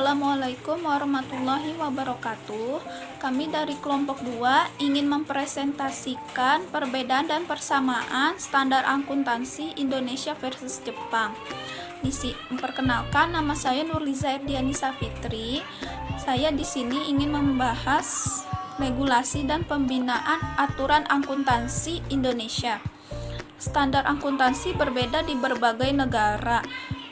Assalamualaikum warahmatullahi wabarakatuh. Kami dari kelompok 2 ingin mempresentasikan perbedaan dan persamaan standar akuntansi Indonesia versus Jepang. Memperkenalkan, nama saya Nurliza Erdianisa Fitri. Saya di sini ingin membahas regulasi dan pembinaan aturan akuntansi Indonesia. Standar akuntansi berbeda di berbagai negara.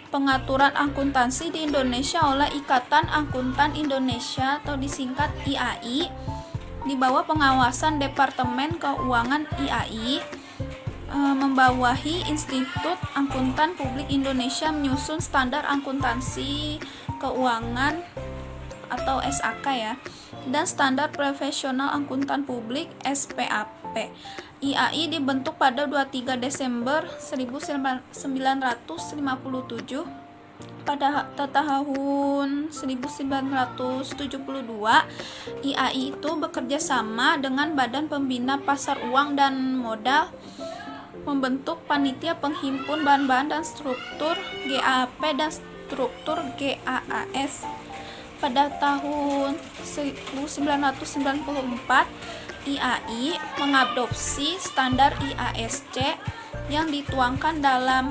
Pengaturan akuntansi di Indonesia oleh Ikatan Akuntan Indonesia atau disingkat IAI di bawah pengawasan Departemen Keuangan IAI, membawahi Institut Akuntan Publik Indonesia menyusun standar akuntansi keuangan atau SAK dan standar profesional akuntan publik SPAP. IAI dibentuk pada 23 Desember 1957. Pada tahun 1972, IAI itu bekerja sama dengan Badan Pembina Pasar Uang dan Modal membentuk panitia penghimpun bahan-bahan dan struktur GAP dan struktur GAAS. Pada tahun 1994, IAI mengadopsi standar IASC yang dituangkan dalam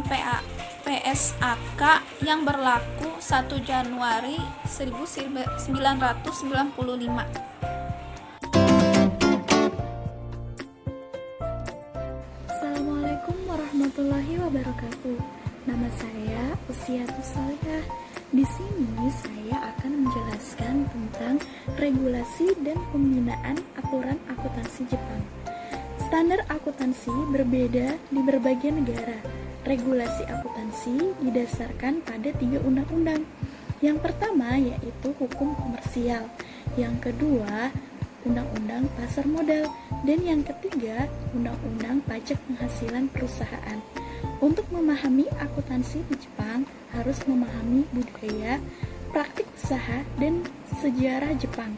PSAK yang berlaku 1 Januari 1995. Assalamualaikum warahmatullahi wabarakatuh. Nama saya Usiatus Salihah. Di sini saya akan menjelaskan tentang regulasi dan pembinaan aturan akuntansi Jepang. Standar akuntansi berbeda di berbagai negara. Regulasi akuntansi didasarkan pada 3 undang-undang. Yang pertama yaitu hukum komersial, yang kedua Undang-Undang Pasar Modal, dan yang ketiga Undang-Undang Pajak Penghasilan Perusahaan. Untuk memahami akuntansi di Jepang, harus memahami budaya, praktik usaha, dan sejarah Jepang.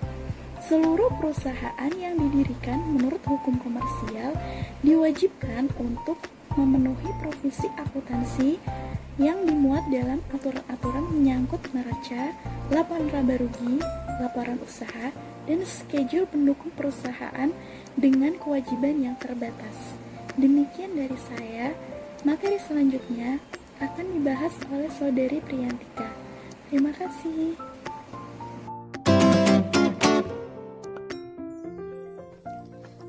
Seluruh perusahaan yang didirikan menurut hukum komersial diwajibkan untuk memenuhi provisi akuntansi yang dimuat dalam aturan-aturan menyangkut neraca, laporan laba rugi, laporan usaha, dan schedule pendukung perusahaan dengan kewajiban yang terbatas. Demikian dari saya. Materi selanjutnya akan dibahas oleh Saudari Priyantika. Terima kasih.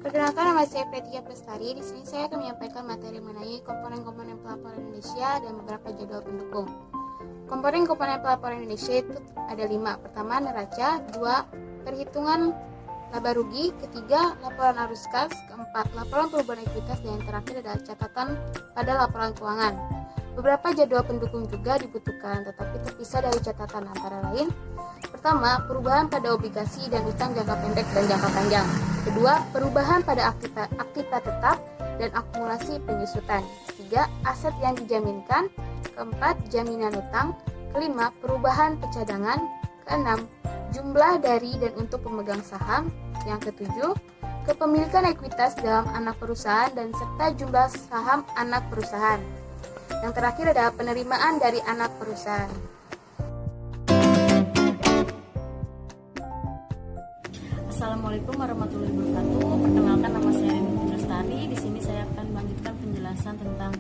Perkenalkan, nama saya Pretia Prestari. Di sini saya akan menyampaikan materi mengenai komponen-komponen pelaporan Indonesia dan beberapa jadwal pendukung. Komponen-komponen pelaporan Indonesia itu ada 5. Pertama, neraca. 2, perhitungan laba rugi. Ketiga, laporan arus kas. Keempat, laporan perubahan ekuitas. Dan yang terakhir adalah catatan pada laporan keuangan. Beberapa jadwal pendukung juga dibutuhkan, tetapi terpisah dari catatan, antara lain: pertama, perubahan pada obligasi dan utang jangka pendek dan jangka panjang. Kedua, perubahan pada aktiva tetap dan akumulasi penyusutan. Ketiga, aset yang dijaminkan. Keempat, jaminan utang. Kelima, perubahan pencadangan. Keenam, jumlah dari dan untuk pemegang saham. Yang ketujuh, kepemilikan ekuitas dalam anak perusahaan dan serta jumlah saham anak perusahaan. Yang terakhir adalah penerimaan dari anak perusahaan. Assalamualaikum warahmatullahi wabarakatuh. Perkenalkan, nama saya Nurliza Lestari. Di sini saya akan melanjutkan penjelasan tentang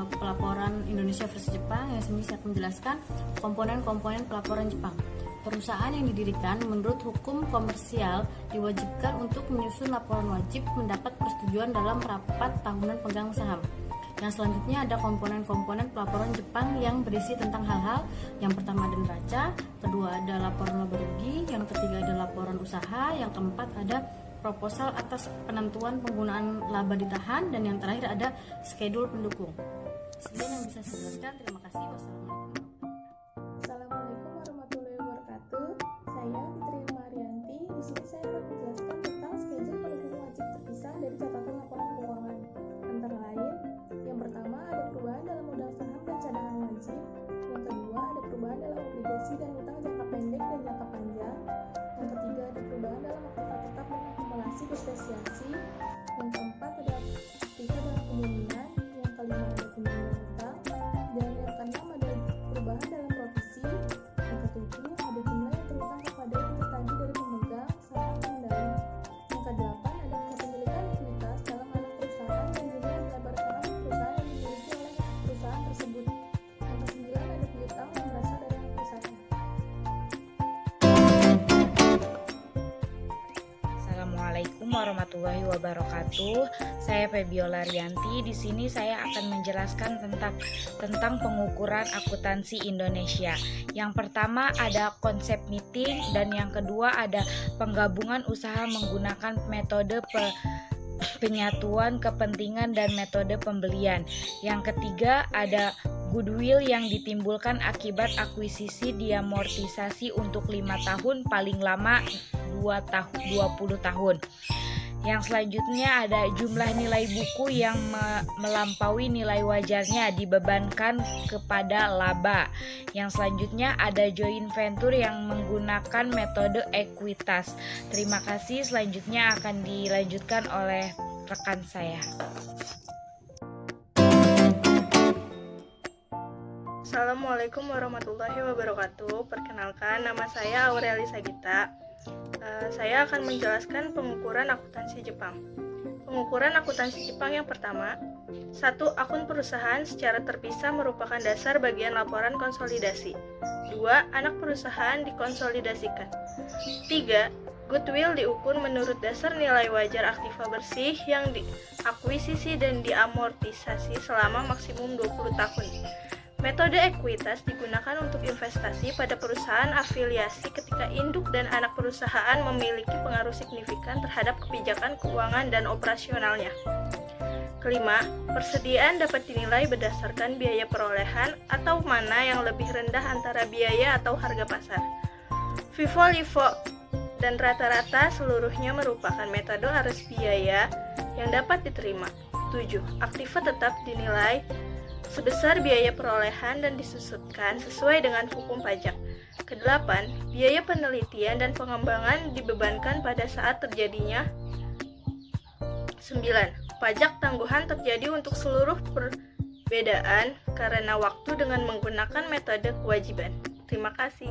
pelaporan Indonesia versus Jepang. Yang sini saya akan menjelaskan komponen-komponen pelaporan Jepang. Perusahaan yang didirikan menurut hukum komersial diwajibkan untuk menyusun laporan wajib mendapat persetujuan dalam rapat tahunan pegang saham. Yang selanjutnya ada komponen-komponen pelaporan Jepang yang berisi tentang hal-hal. Yang pertama ada neraca, kedua ada laporan laba rugi, yang ketiga ada laporan usaha, yang keempat ada proposal atas penentuan penggunaan laba ditahan, dan yang terakhir ada schedule pendukung. Sekian yang bisa saya jelaskan. Terima kasih. Wassalamualaikum. Assalamualaikum warahmatullahi wabarakatuh. Saya Fitri Marianti. Di sini saya akan menjelaskan tentang schedule pendukung wajib terpisah dari catatan laporan keuangan. Antara lain, yang pertama ada perubahan dalam modal saham dan cadangan wajib. Yang kedua ada perubahan dalam obligasi dan utang jangka pendek dan jangka panjang. Yang ketiga ada perubahan dalam aktiva tetap dan akumulasi depresiasi. Yang keempat ada aktiva dalam pembangunan. Yang kelima ada pembangunan utang. Dan yang keenam ada perubahan warahmatullahi wabarakatuh. Saya Febiola Rianti. Di sini saya akan menjelaskan tentang pengukuran akuntansi Indonesia. Yang pertama ada konsep meeting dan yang kedua ada penggabungan usaha menggunakan metode penyatuan kepentingan dan metode pembelian. Yang ketiga ada goodwill yang ditimbulkan akibat akuisisi diamortisasi untuk 5 tahun, paling lama 20 tahun. Yang selanjutnya ada jumlah nilai buku yang melampaui nilai wajarnya dibebankan kepada laba. Yang selanjutnya ada joint venture yang menggunakan metode ekuitas. Terima kasih, selanjutnya akan dilanjutkan oleh rekan saya. Assalamualaikum warahmatullahi wabarakatuh. Perkenalkan, nama saya Aureli Sagita. Saya akan menjelaskan pengukuran akuntansi Jepang. Pengukuran akuntansi Jepang yang pertama, 1. Akun perusahaan secara terpisah merupakan dasar bagian laporan konsolidasi. 2. Anak perusahaan dikonsolidasikan. 3. Goodwill diukur menurut dasar nilai wajar aktiva bersih yang diakuisisi dan diamortisasi selama maksimum 20 tahun. Metode ekuitas digunakan untuk investasi pada perusahaan afiliasi ketika induk dan anak perusahaan memiliki pengaruh signifikan terhadap kebijakan keuangan dan operasionalnya. Kelima, persediaan dapat dinilai berdasarkan biaya perolehan atau mana yang lebih rendah antara biaya atau harga pasar. FIFO, LIFO, dan rata-rata seluruhnya merupakan metode arus biaya yang dapat diterima. 7. Aktiva tetap dinilai sebesar biaya perolehan dan disusutkan sesuai dengan hukum pajak. Kedelapan, biaya penelitian dan pengembangan dibebankan pada saat terjadinya. 9. Pajak tangguhan terjadi untuk seluruh perbedaan karena waktu dengan menggunakan metode kewajiban. Terima kasih.